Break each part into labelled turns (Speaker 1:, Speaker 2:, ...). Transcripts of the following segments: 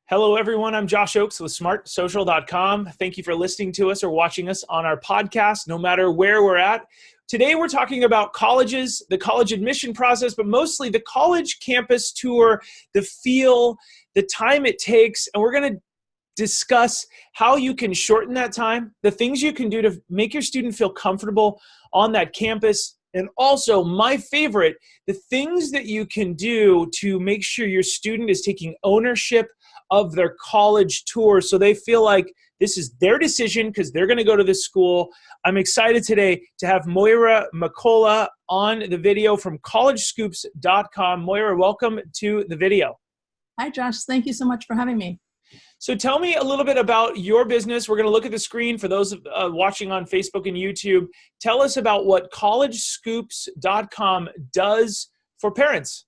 Speaker 1: Hello, everyone. I'm Josh Oakes with smartsocial.com. Thank you for listening to us or watching us on our podcast, no matter where we're at. Today, we're talking about colleges, the college admission process, but mostly the college campus tour, the feel, the time it takes, and we're going to discuss how you can shorten that time, the things you can do to make your student feel comfortable on that campus, and also, my favorite, the things that you can do to make sure your student is taking ownership of their college tour so they feel like this is their decision because they're going to go to this school. I'm excited today to have Moira McCullough on the video from CollegeScoops.com. Moira, welcome to the video.
Speaker 2: Hi, Josh. Thank you so much for having me.
Speaker 1: So tell me a little bit about your business. We're going to look at the screen for those watching on Facebook and YouTube. Tell us about what CollegeScoops.com does for parents.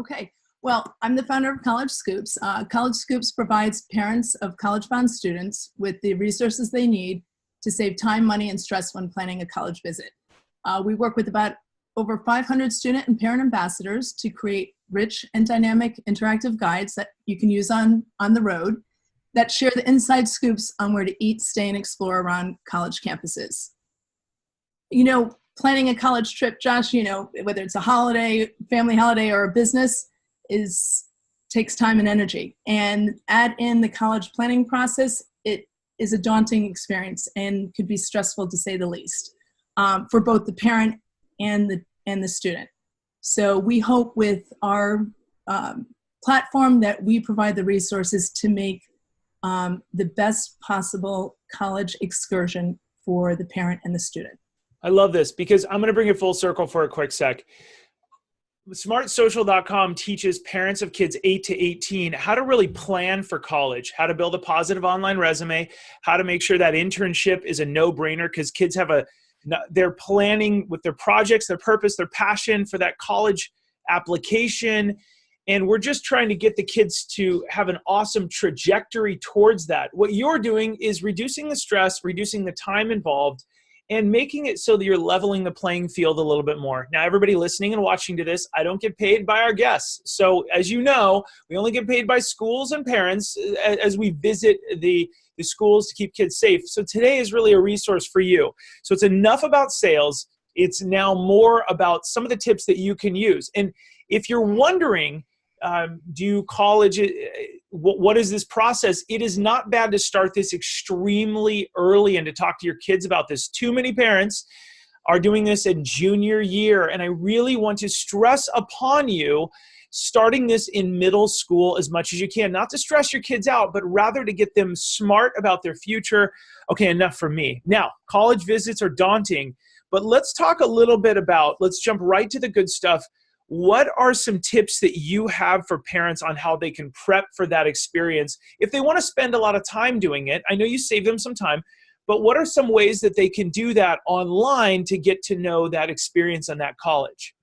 Speaker 2: Okay. Well, I'm the founder of CollegeScoops. CollegeScoops provides parents of college-bound students with the resources they need to save time, money, and stress when planning a college visit. We work with about over 500 student and parent ambassadors to create rich and dynamic interactive guides that you can use on the road that share the inside scoops on where to eat, stay, and explore around college campuses. You know, planning a college trip, Josh, whether it's a holiday, family holiday, or a business, takes time and energy. And add in the college planning process, it is a daunting experience and could be stressful to say the least for both the parent and the student. So we hope with our platform that we provide the resources to make the best possible college excursion for the parent and the student.
Speaker 1: I love this because I'm going to bring it full circle for a quick sec. smartsocial.com teaches parents of kids 8 to 18 how to really plan for college, how to build a positive online resume, how to make sure that internship is a no-brainer because kids have they're planning with their projects, their purpose, their passion for that college application. And we're just trying to get the kids to have an awesome trajectory towards that. What you're doing is reducing the stress, reducing the time involved, and making it so that you're leveling the playing field a little bit more. Now, everybody listening and watching to this, I don't get paid by our guests. So as you know, we only get paid by schools and parents as we visit the schools to keep kids safe. So today is really a resource for you. So it's enough about sales. It's now more about some of the tips that you can use. And if you're wondering, what is this process? It is not bad to start this extremely early and to talk to your kids about this. Too many parents are doing this in junior year, and I really want to stress upon you starting this in middle school as much as you can, not to stress your kids out, but rather to get them smart about their future. Okay, enough from me. Now, college visits are daunting, but let's talk a little bit let's jump right to the good stuff. What are some tips that you have for parents on how they can prep for that experience if they want to spend a lot of time doing it? I know you save them some time, but what are some ways that they can do that online to get to know that experience on that college?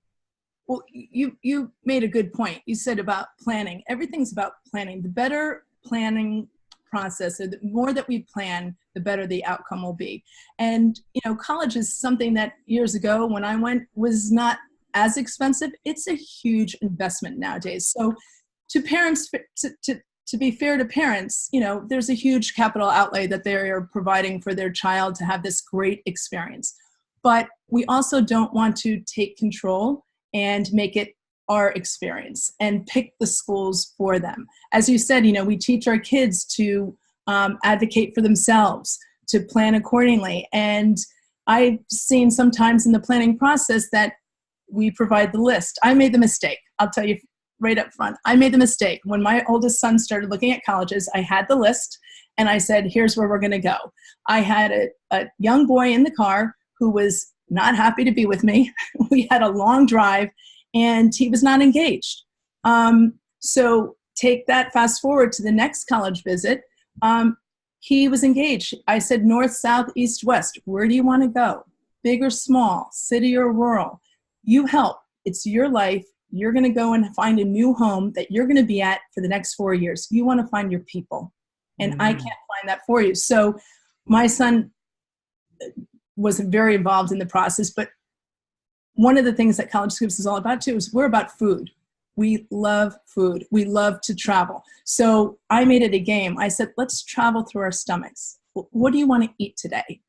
Speaker 2: Well, you made a good point. You said about planning. Everything's about planning. The better planning process, or the more that we plan, the better the outcome will be. And, college is something that years ago when I went was not as expensive. It's a huge investment nowadays. So to parents, to be fair to parents, there's a huge capital outlay that they are providing for their child to have this great experience. But we also don't want to take control and make it our experience and pick the schools for them. As you said, we teach our kids to advocate for themselves, to plan accordingly. And I've seen sometimes in the planning process that we provide the list. I made the mistake. I'll tell you right up front. I made the mistake. When my oldest son started looking at colleges, I had the list and I said, here's where we're going to go. I had a young boy in the car who was not happy to be with me. We had a long drive and he was not engaged. So take that fast forward to the next college visit. He was engaged. I said, north, south, east, west. Where do you want to go? Big or small, city or rural? You help. It's your life. You're going to go and find a new home that you're going to be at for the next 4 years. You want to find your people. And I can't find that for you. So my son was very involved in the process. But one of the things that CollegeScoops is all about too is we're about food. We love food. We love to travel. So I made it a game. I said, let's travel through our stomachs. What do you want to eat today?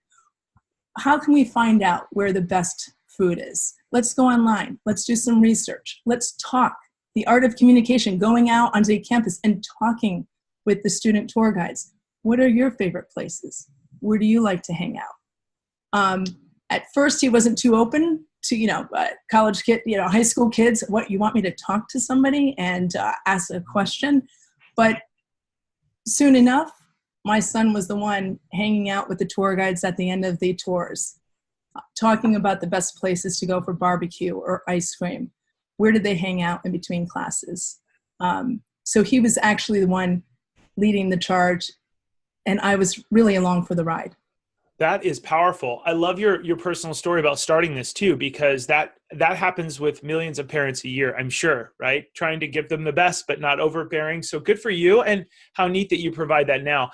Speaker 2: How can we find out where the best food is? Let's go online. Let's do some research. Let's talk. The art of communication, going out onto the campus and talking with the student tour guides. What are your favorite places? Where do you like to hang out? At first, he wasn't too open to, college kid, high school kids. What, you want me to talk to somebody and ask a question? But soon enough, my son was the one hanging out with the tour guides at the end of the tours, talking about the best places to go for barbecue or ice cream. Where did they hang out in between classes? So he was actually the one leading the charge, and I was really along for the ride.
Speaker 1: That is powerful. I love your personal story about starting this too, because that happens with millions of parents a year, I'm sure, right? Trying to give them the best, but not overbearing. So good for you, and how neat that you provide that now.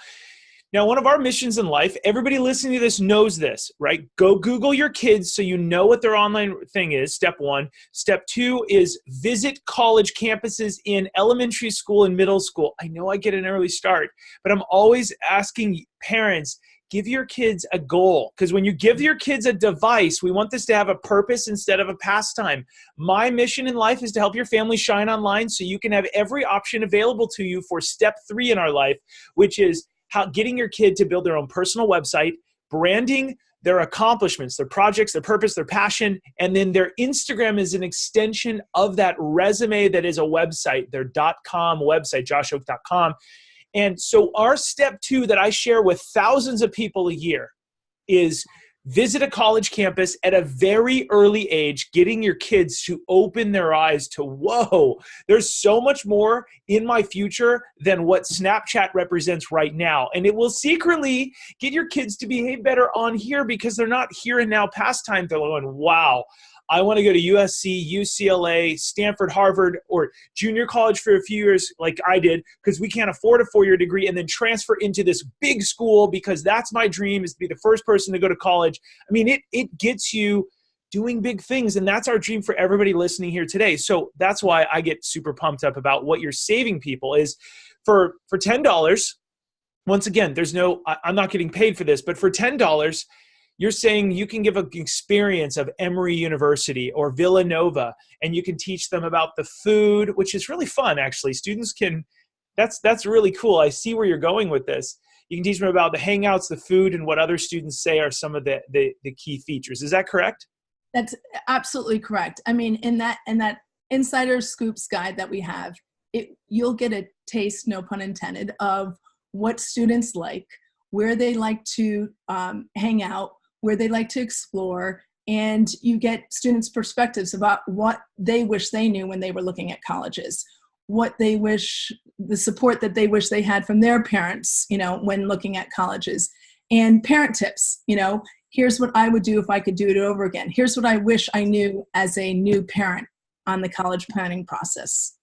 Speaker 1: Now, one of our missions in life, everybody listening to this knows this, right? Go Google your kids so you know what their online thing is, step one. Step two is visit college campuses in elementary school and middle school. I know I get an early start, but I'm always asking parents, give your kids a goal, because when you give your kids a device, we want this to have a purpose instead of a pastime. My mission in life is to help your family shine online so you can have every option available to you for step three in our life, which is getting your kid to build their own personal website, branding their accomplishments, their projects, their purpose, their passion, and then their Instagram is an extension of that resume that is a website, their .com website, joshoak.com. And so our step two that I share with thousands of people a year is visit a college campus at a very early age, getting your kids to open their eyes to, whoa, there's so much more in my future than what Snapchat represents right now. And it will secretly get your kids to behave better on here, because they're not here and now pastime. They're going, wow, I want to go to USC, UCLA, Stanford, Harvard, or junior college for a few years like I did, because we can't afford a four-year degree, and then transfer into this big school because that's my dream, is to be the first person to go to college. I mean, it gets you doing big things, and that's our dream for everybody listening here today. So that's why I get super pumped up about what you're saving people is for $10. Once again, I'm not getting paid for this, but for $10, you're saying you can give an experience of Emory University or Villanova, and you can teach them about the food, which is really fun, actually. Students can, that's really cool. I see where you're going with this. You can teach them about the hangouts, the food, and what other students say are some of the key features. Is that correct?
Speaker 2: That's absolutely correct. I mean, in that Insider Scoops guide that we have, you'll get a taste, no pun intended, of what students like, where they like to hang out, where they like to explore, and you get students' perspectives about what they wish they knew when they were looking at colleges, what they wish, the support that they wish they had from their parents, when looking at colleges, and parent tips. Here's what I would do if I could do it over again. Here's what I wish I knew as a new parent on the college planning process.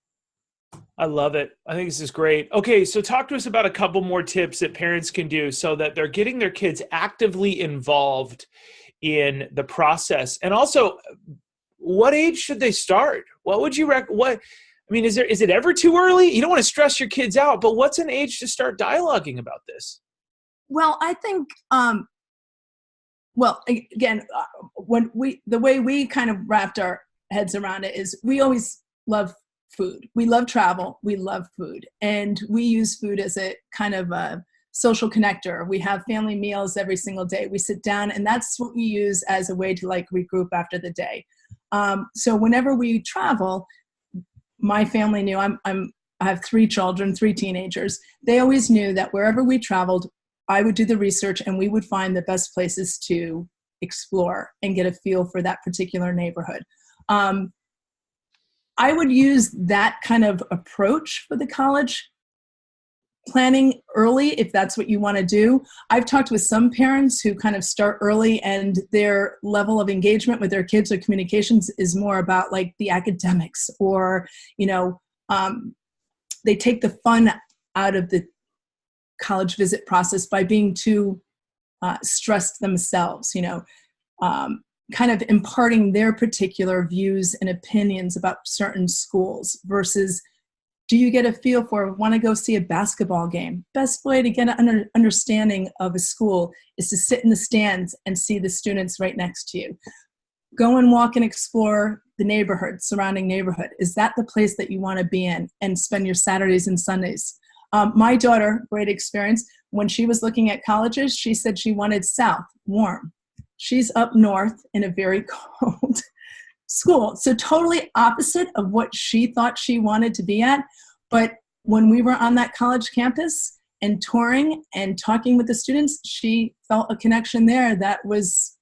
Speaker 1: I love it. I think this is great. Okay, so talk to us about a couple more tips that parents can do so that they're getting their kids actively involved in the process. And also, what age should they start? What would you recommend? Is it ever too early? You don't want to stress your kids out, but what's an age to start dialoguing about this?
Speaker 2: Well, I think, again, the way we kind of wrapped our heads around it is we always love food. We love travel. We love food. And we use food as a kind of a social connector. We have family meals every single day. We sit down, and that's what we use as a way to regroup after the day. So whenever we travel, my family knew I have 3 children, 3 teenagers. They always knew that wherever we traveled, I would do the research and we would find the best places to explore and get a feel for that particular neighborhood. I would use that kind of approach for the college planning early if that's what you want to do. I've talked with some parents who kind of start early and their level of engagement with their kids or communications is more about the academics, or, they take the fun out of the college visit process by being too stressed themselves. kind of imparting their particular views and opinions about certain schools versus, do you get a feel for, want to go see a basketball game? Best way to get an understanding of a school is to sit in the stands and see the students right next to you. Go and walk and explore the neighborhood, surrounding neighborhood. Is that the place that you want to be in and spend your Saturdays and Sundays? My daughter, great experience, when she was looking at colleges, she said she wanted south, warm. She's up north in a very cold school. So totally opposite of what she thought she wanted to be at. But when we were on that college campus and touring and talking with the students, she felt a connection there that was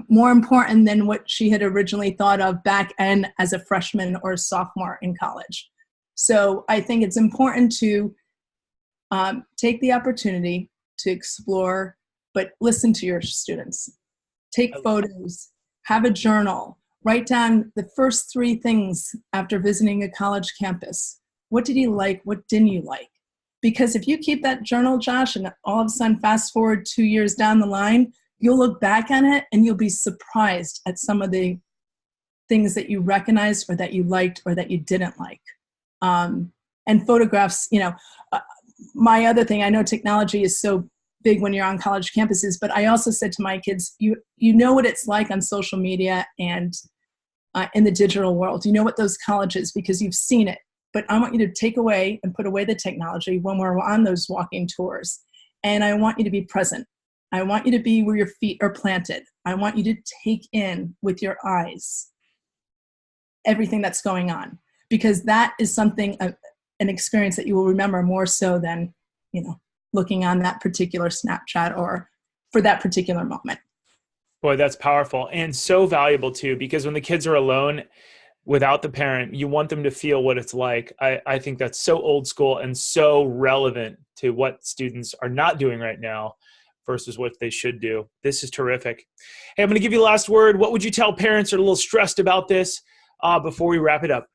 Speaker 2: more important than what she had originally thought of back then as a freshman or a sophomore in college. So I think it's important to take the opportunity to explore, but listen to your students. Take photos, have a journal, write down the first 3 things after visiting a college campus. What did you like? What didn't you like? Because if you keep that journal, Josh, and all of a sudden fast forward 2 years down the line, you'll look back on it and you'll be surprised at some of the things that you recognized or that you liked or that you didn't like. And photographs, my other thing, I know technology is so big when you're on college campuses, but I also said to my kids, you know what it's like on social media and in the digital world. You know what those colleges, because you've seen it. But I want you to take away and put away the technology when we're on those walking tours. And I want you to be present. I want you to be where your feet are planted. I want you to take in with your eyes everything that's going on, because that is something, an experience that you will remember more so than, looking on that particular Snapchat or for that particular moment.
Speaker 1: Boy, that's powerful and so valuable too, because when the kids are alone without the parent, you want them to feel what it's like. I think that's so old school and so relevant to what students are not doing right now versus what they should do. This is terrific. Hey, I'm going to give you the last word. What would you tell parents who are a little stressed about this before we wrap it up?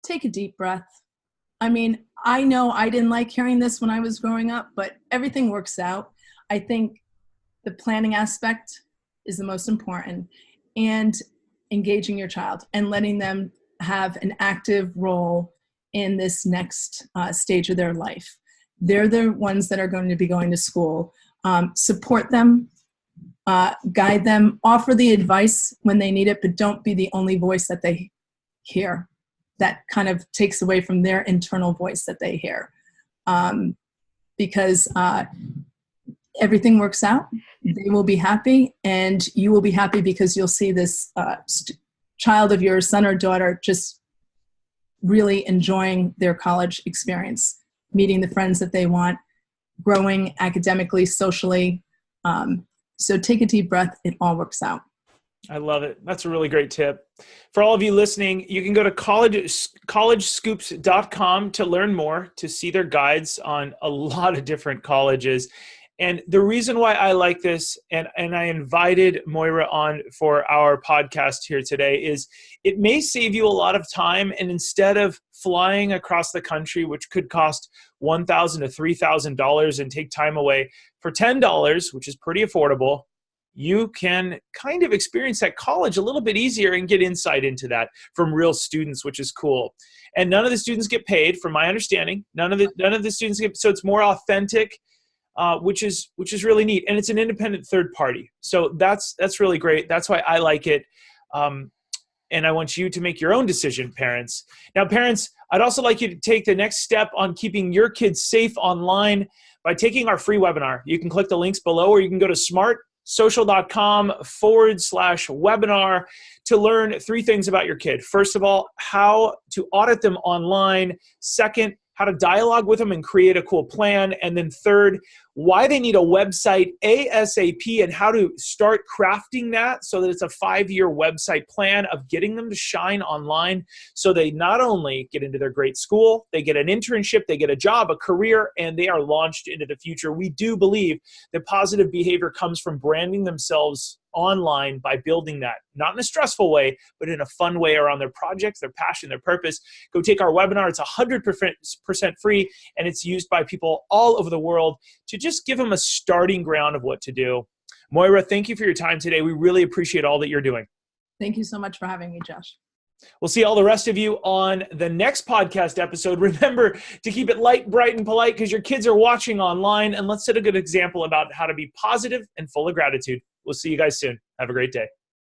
Speaker 2: Take a deep breath. I mean, I know I didn't like hearing this when I was growing up, but everything works out. I think the planning aspect is the most important, and engaging your child and letting them have an active role in this next stage of their life. They're the ones that are going to be going to school. Support them, guide them, offer the advice when they need it, but don't be the only voice that they hear. That kind of takes away from their internal voice that they hear. Because everything works out, they will be happy, and you will be happy because you'll see this child of your son or daughter just really enjoying their college experience, meeting the friends that they want, growing academically, socially. So take a deep breath, it all works out.
Speaker 1: I love it. That's a really great tip. For all of you listening, you can go to CollegeScoops.com to learn more, to see their guides on a lot of different colleges. And the reason why I like this, and I invited Moira on for our podcast here today, is it may save you a lot of time. And instead of flying across the country, which could cost $1,000 to $3,000 and take time away, for $10, which is pretty affordable, you can kind of experience that college a little bit easier and get insight into that from real students, which is cool. And none of the students get paid, from my understanding. None of the students get, so it's more authentic, which is really neat. And it's an independent third party. So that's really great. That's why I like it. And I want you to make your own decision, parents. Now, parents, I'd also like you to take the next step on keeping your kids safe online by taking our free webinar. You can click the links below, or you can go to smartsocial.com/webinar to learn 3 things about your kid. First of all, how to audit them online. Second, how to dialogue with them and create a cool plan. And then third, why they need a website ASAP and how to start crafting that so that it's a 5-year website plan of getting them to shine online, so they not only get into their great school, they get an internship, they get a job, a career, and they are launched into the future. We do believe that positive behavior comes from branding themselves online by building that, not in a stressful way, but in a fun way around their projects, their passion, their purpose. Go take our webinar. It's 100% free, and it's used by people all over the world to just give them a starting ground of what to do. Moira, thank you for your time today. We really appreciate all that you're doing.
Speaker 2: Thank you so much for having me, Josh.
Speaker 1: We'll see all the rest of you on the next podcast episode. Remember to keep it light, bright, and polite because your kids are watching online. And let's set a good example about how to be positive and full of gratitude. We'll see you guys soon. Have a great day.